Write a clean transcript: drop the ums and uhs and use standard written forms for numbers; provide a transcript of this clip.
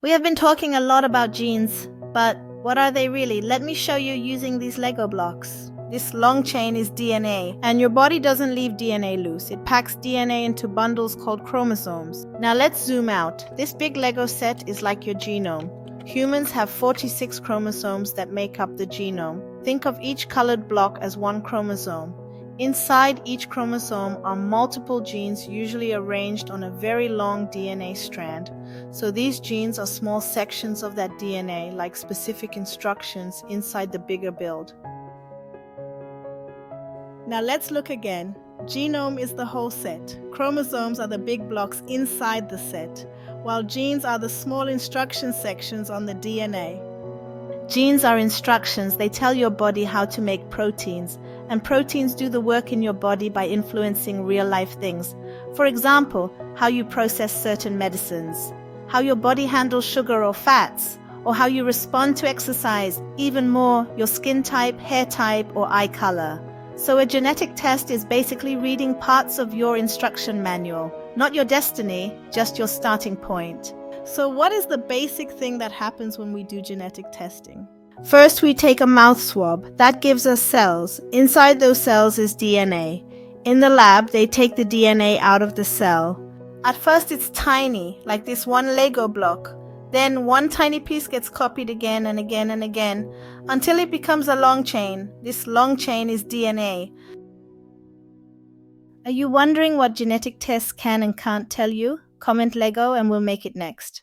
We have been talking a lot about genes, but what are they really? Let me show you using these Lego blocks. This long chain is DNA, and your body doesn't leave DNA loose. It packs DNA into bundles called chromosomes. Now let's zoom out. This big Lego set is like your genome. Humans have 46 chromosomes that make up the genome. Think of each colored block as one chromosome. Inside each chromosome are multiple genes, usually arranged on a very long DNA strand. So these genes are small sections of that DNA, like specific instructions inside the bigger build. Now let's look again. Genome is the whole set. Chromosomes are the big blocks inside the set, while genes are the small instruction sections on the DNA. Genes are instructions. They tell your body how to make proteins, and proteins do the work in your body by influencing real-life things. For example, how you process certain medicines, how your body handles sugar or fats, or how you respond to exercise, even more, your skin type, hair type, or eye color. So a genetic test is basically reading parts of your instruction manual, not your destiny, just your starting point. So what is the basic thing that happens when we do genetic testing? First, we take a mouth swab. That gives us cells. Inside those cells is DNA. In the lab, they take the DNA out of the cell. At first, it's tiny, like this one Lego block. Then one tiny piece gets copied again and again and again, until it becomes a long chain. This long chain is DNA. Are you wondering what genetic tests can and can't tell you? Comment Lego and we'll make it next.